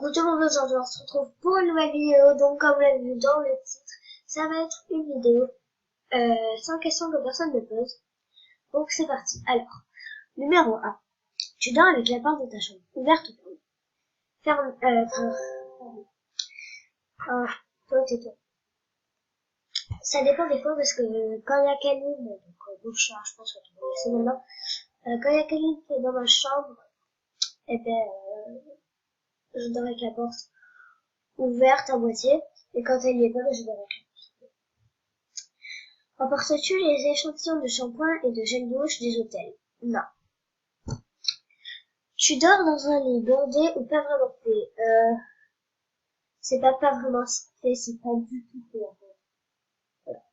Coucou tout le monde, aujourd'hui on se retrouve pour une nouvelle vidéo. Donc comme vous l'avez vu dans le titre, ça va être une vidéo sans question que personne ne pose. Donc c'est parti. Alors, numéro 1. Tu dors avec la porte de ta chambre ouverte ou fermée? Toi, tais-toi. Ça dépend des fois parce que quand il y a Kaline, donc je pense que tu vas laisser maintenant. Quand il y a Kaline qui est dans ma chambre, et je dors avec la porte ouverte à moitié. Et quand elle y est pas, je dors avec la porte. Emportes-tu les échantillons de shampoing et de gel douche des hôtels? Non. Tu dors dans un lit bordé ou pas vraiment fait? C'est pas vraiment fait, c'est pas du tout fait en fait. Voilà.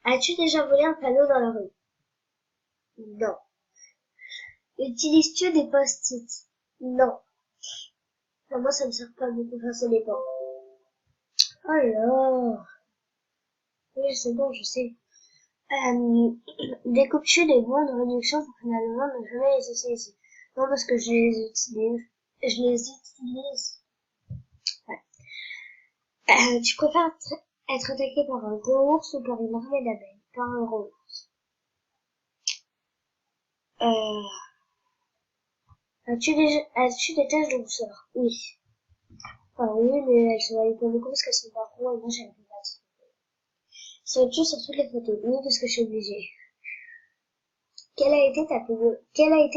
As-tu déjà volé un panneau dans la rue? Non. Utilises-tu des post-it? Non. Enfin, moi ça me sert pas beaucoup, enfin ça dépend. Alors. Oui, c'est bon, je sais. Découpes-tu des bons de réduction pour finalement ne jamais les utiliser? Non, parce que je les utilise. Je les utilise. Ouais. Tu préfères être attaqué par un gros ours ou par une armée d'abeilles? Par un gros ours. As-tu des taches de rousseur? Oui. Enfin, oui, mais elles se voient pas beaucoup parce qu'elles sont pas gros et moi j'aime pas ça. Serais-tu sur toutes les photos? Oui, parce que je suis obligée. Quel a été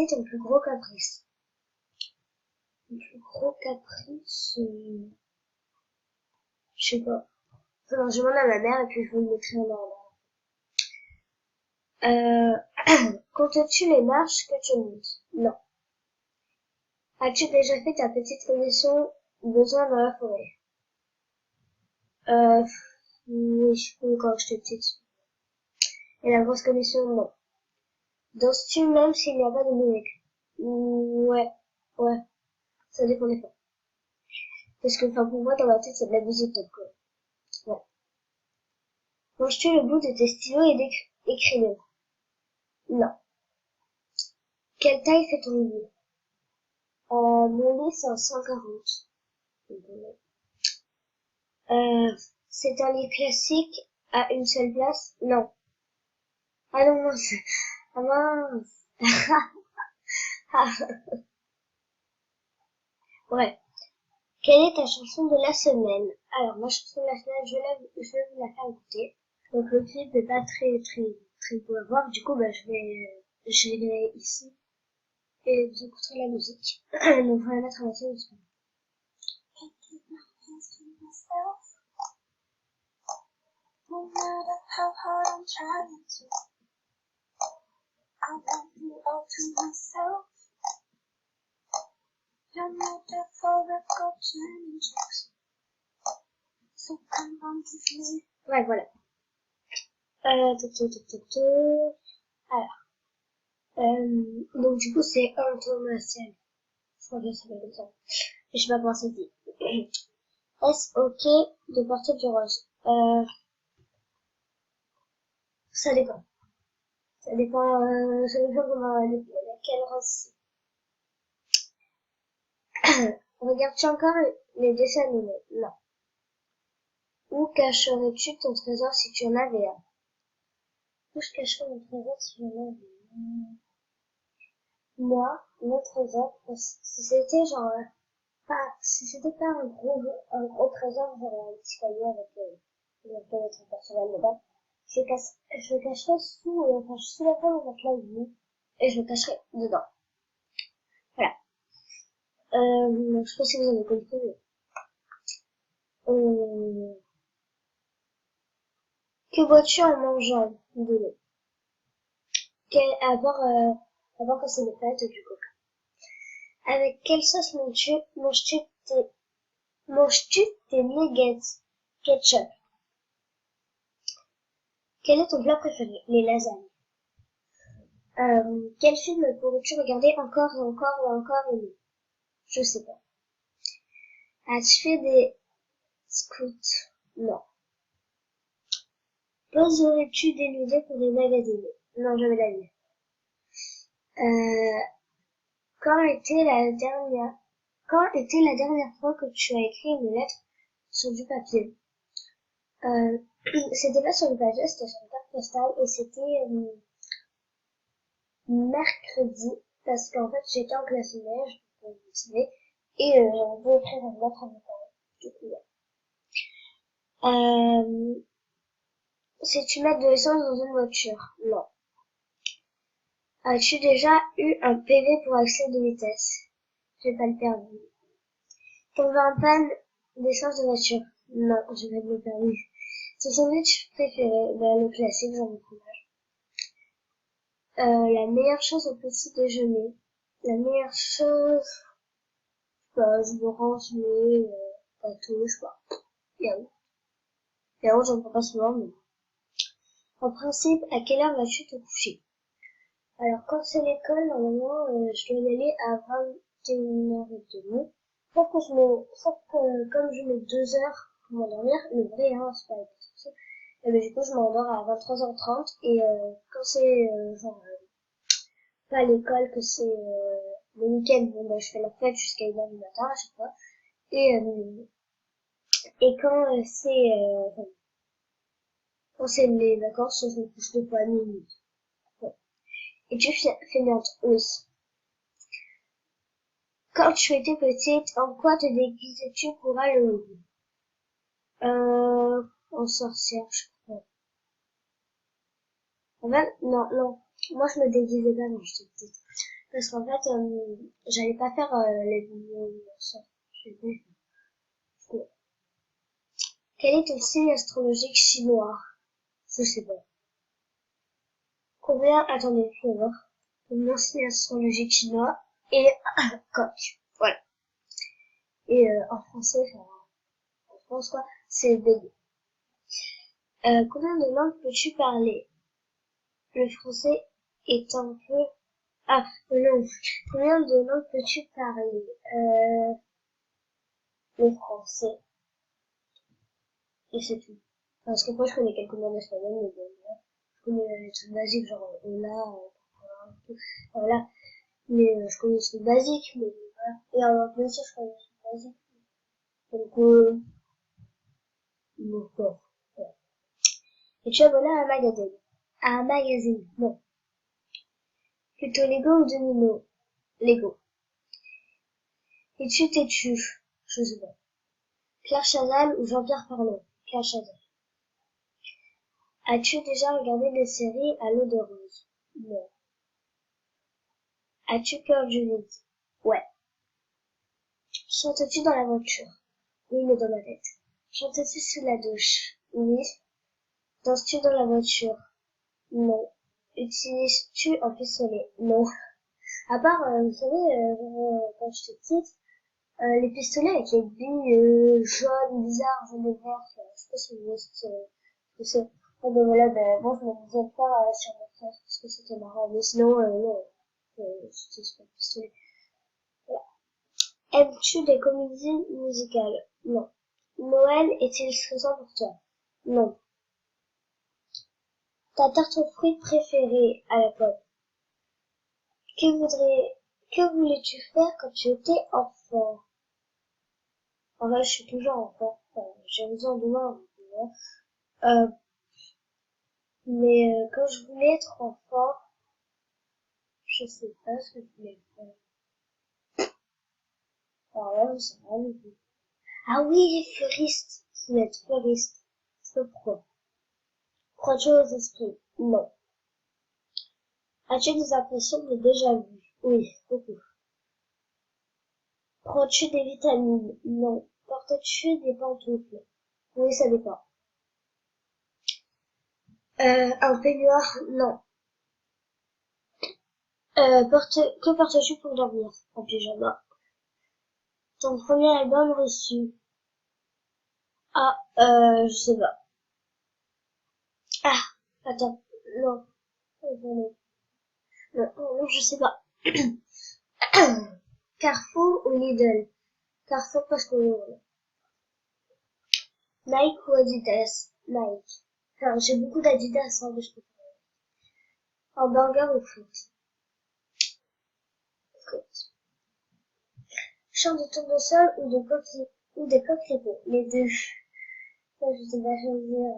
ton plus gros caprice? Mon plus gros caprice, je sais pas. Enfin, je demande à ma mère et puis je vous le mettrai en ordre. Comptes-tu les marches que tu montes? Non. As-tu déjà fait ta petite commission besoin dans la forêt? Euh, oui, quand j'étais petite. Et la grosse commission, non. Danses-tu même s'il n'y a pas de musique? Ouais, ouais, ça dépend des fois. Parce que, enfin, pour moi, dans ma tête, c'est de la musique, donc, ouais. Manges-tu le bout de tes stylos et crayons? Non. Quelle taille fait ton lit? Mon lit, c'est un 140. C'est un lit classique à une seule place? Non. Ah non, mince. Ah mince. Ouais. Quelle est ta chanson de la semaine? Alors, ma chanson de la semaine, je vais vous la faire écouter. Donc, le clip n'est pas très beau à voir. Du coup, je vais ici et vous écouterez la musique. Donc, on va la mettre à la scène. No matter how hard I'm trying to, I want you all to myself. You're not there for record changes, so come on, kiss me. Ouais, voilà. Alors, donc du coup c'est un Thomas. Je crois que ça s'appelle comme ça. Je sais pas comment ça se dit. Est-ce ok de porter du rose? Ça dépend. Ça dépend comment, quelle rose. Regardes-tu encore les dessins animés? Non. Où cacherais-tu ton trésor si tu en avais un? Où je cacherais mon trésor si j'en avais un? Moi, mon trésor, si c'était genre, si c'était pas un gros trésor, genre un petit cahier avec notre personnel dedans, je le cacherais sous la table de la vie, et je le cacherais dedans. Voilà. Je sais pas si vous avez compris, que bois-tu en mangeant de l'eau? À part que c'est des pâtes du coca. Avec quelle sauce manges-tu tes nuggets? Ketchup. Quel est ton plat préféré? Les lasagnes. Quel film pourrais-tu regarder encore et encore et encore et non? Je sais pas. As-tu fait des scouts? Non. Poserais-tu des nudets pour des magazines? Non, jamais la vie. Quand était la dernière fois que tu as écrit une lettre sur du papier? C'était pas sur le papier, c'était sur une carte postale et c'était mercredi parce qu'en fait j'étais en classe de neige, vous savez, et j'avais beau écrire une lettre à mes parents. Du coup, ouais. Si tu mets de l'essence dans une voiture? Non. As-tu déjà eu un PV pour excès de vitesse? J'ai pas le permis. Tombé en panne d'essence de voiture? Non, j'ai pas le permis. Ton sandwich préféré? Le classique, j'en ai fromage. La meilleure chose au petit déjeuner? La meilleure chose, je me range gâteau, je sais pas. Yaourt. Yaourt, j'en prends pas souvent, mais en principe, à quelle heure vas-tu te coucher? Alors, quand c'est l'école, normalement, je dois y aller à 21h30. Sauf que, comme je mets 2 heures pour m'endormir, le vrai, hein, c'est pas la et ben, du coup, je m'endors à 23h30, et, quand c'est, pas à l'école, que c'est, le week-end, bon, ben, je fais la fête jusqu'à 1h du matin, à chaque fois. Et quand c'est les vacances, je me couche 2 fois à minuit. Ouais. Et tu fais bien aussi. Quand tu étais petite, en quoi te déguisais-tu pour Halloween? En sorcière, je crois. En fait, non. Moi, je me déguisais pas quand j'étais petite. Parce qu'en fait, j'allais pas faire les sorcières. Je sais pas. Quel est ton signe astrologique chinois? Je sais pas. Attendez, je vais voir. Mon signe astrologique chinois et coq. Voilà. Et en français, enfin, en France quoi, c'est bélier. Combien de langues peux-tu parler? Le français est un peu... Ah, non. Combien de langues peux-tu parler? Le français. Et c'est tout. Parce que moi, je connais quelques mots d'espagnol, mais bon, je connais les trucs basiques, genre hola, voilà. Mais je connais les trucs basiques, mais voilà. Et en bien sûr, je connais les trucs basiques. Donc, bon. Voilà. Et tu es abonné à un magazine? À un magazine? Non. Plutôt Lego ou Domino? Lego. Es-tu têtu? Je sais pas. Claire Chazal ou Jean-Pierre Pernaut? Claire Chazal. As-tu déjà regardé des séries à l'eau de rose? Non. As-tu peur du vide? Ouais. Chantes-tu dans la voiture? Oui, mais dans ma tête. Chantes-tu sous la douche? Oui. Danses-tu dans la voiture? Non. Utilises-tu un pistolet? Non. À part, vous savez, quand j'étais petite, les pistolets avec les billes jaunes, bizarres, jaune et vert, je sais pas si vous voyez ce que c'est. Oh, ben voilà, ben, bon, je me disais pas sur mon frère parce que c'était marrant, mais sinon, non, c'était sur le pistolet. Voilà. Aimes-tu des comédies musicales? Non. Noël est-il stressant pour toi? Non. Ta tarte aux fruits préférée à la pomme? Que voulais-tu faire quand tu étais enfant? En fait, je suis toujours enfant. Enfin, j'ai 11 ans demain. Euh, mais quand je voulais être enfant, je sais pas ce que je voulais faire. Alors là, je sais rien du tout. Ah oui, fleuriste. Je voulais être fleuriste. Je sais pas pourquoi. Crois-tu aux esprits? Non. As-tu des impressions de déjà vu? Oui, beaucoup. Prends-tu des vitamines? Non. Portes-tu des pantoufles? Oui, ça dépend. Un peignoir? Non. Que portes-tu pour dormir? Un pyjama. Ton premier album reçu? Ah, je sais pas. Ah, attends. Non. Non, non, je sais pas. Carrefour ou Lidl? Carrefour parce que Nike ou Adidas? Nike. Enfin, j'ai beaucoup d'Adidas, hein, mais je peux pas. Hamburger ou foot? côte. Chant de tournesol ou de coquelicots, les deux. Ça, je sais pas choisir.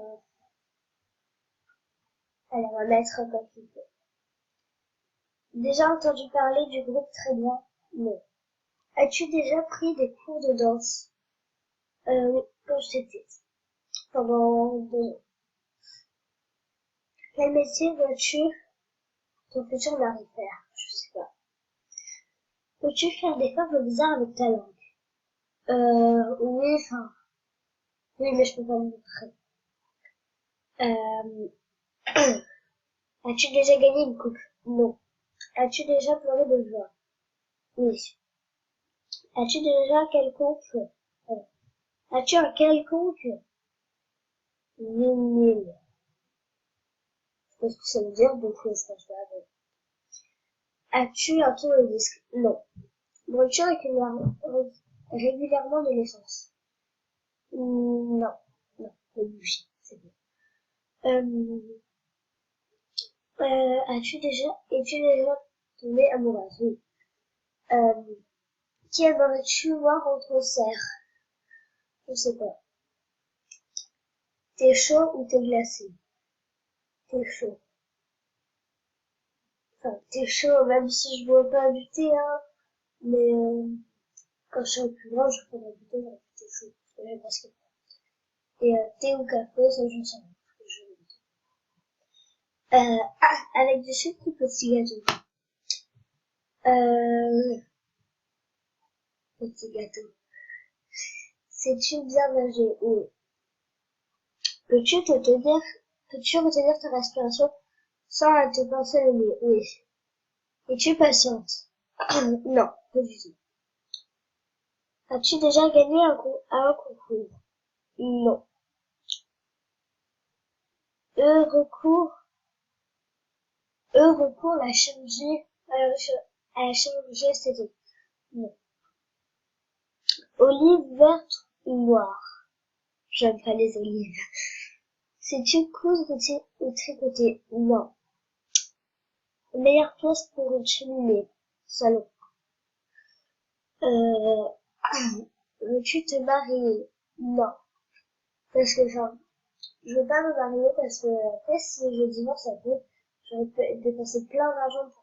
Allez, on va mettre coquelicot. Déjà entendu parler du groupe Très bien? Non. As-tu déjà pris des cours de danse? Oui, quand j'étais petite. Pendant 2 ans. Quel métier veux-tu ton futur mari faire? Je sais pas. Peux-tu faire des formes bizarres avec ta langue? Oui, enfin, oui, mais je peux pas me montrer. As-tu déjà gagné une coupe? Non. As-tu déjà pleuré de joie? Oui. As-tu déjà quelconque, as-tu un quelconque nul? Je sais pas ce que ça veut dire, donc je pense pas. As-tu un tourne-disque? Non. Brûles-tu régulièrement de l'essence? Non. Non, la bougie, c'est bon. Es-tu déjà tombée amoureuse? Oui. Qui aimerais-tu voir en concert? Je sais pas. T'es chaud ou t'es glacé? T'es chaud. Enfin, t'es chaud, même si je bois pas du thé, hein. Mais, quand je serai plus grand, je prendrai du thé, j'aurai du thé chaud. Parce que j'aime pas ce qu'il y a. Et, thé ou café, ça, je ne sais rien. Avec du sucre ou petit gâteau? Petit gâteau. Sais-tu bien nager? Oui. Peux-tu retenir ta respiration sans te pincer le nez? Oui. Es-tu patiente? Non, pas du tout. As-tu déjà gagné un concours? Non. Recours la chirurgie, à la chirurgie esthétique? Non. Olive verte ou noire? J'aime pas les olives. Sais-tu coudre ou tricoter? Non. Meilleure place pour une cheminée? Salon. Euh, veux-tu te marier? Non. Parce que, genre, je veux pas me marier parce que, après, si je divorce un peu, j'aurais dépensé plein d'argent pour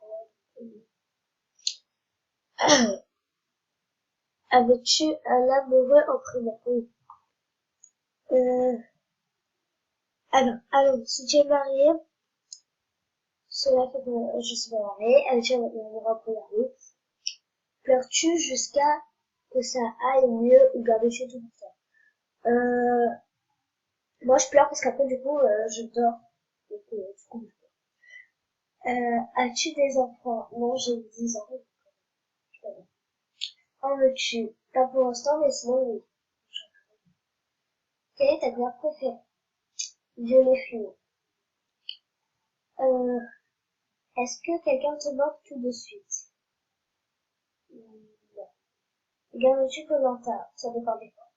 Avais-tu un amoureux en primaire? Oui. Euh, alors, si tu es marié, cela fait que je suis pas mariée, avais-tu un amoureux en primaire? Pleures-tu jusqu'à que ça aille mieux ou gardes-tu tout pour toi? Moi, je pleure parce qu'après, du coup, je dors. Donc, du coup, as-tu des enfants? Non, j'ai 10 ans. En veux-tu? Pas pour l'instant, mais sinon, oui. Quelle est ta couleur préférée? Violet fluo. Euh, est-ce que quelqu'un te manque tout de suite? Non. Regardes-tu Koh-Lanta? Ça dépend des fois.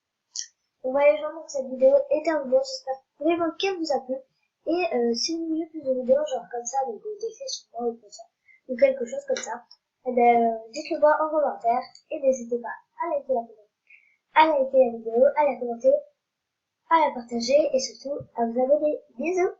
Donc voilà les gens, donc cette vidéo est terminée. J'espère vraiment qu'elle vous a plu. Et si vous voulez plus de vidéos genre comme ça, donc des faits sur moi ou quelque chose comme ça, eh ben, dites-le moi en commentaire et n'hésitez pas à liker la vidéo, à la commenter, à la partager et surtout à vous abonner. Bisous!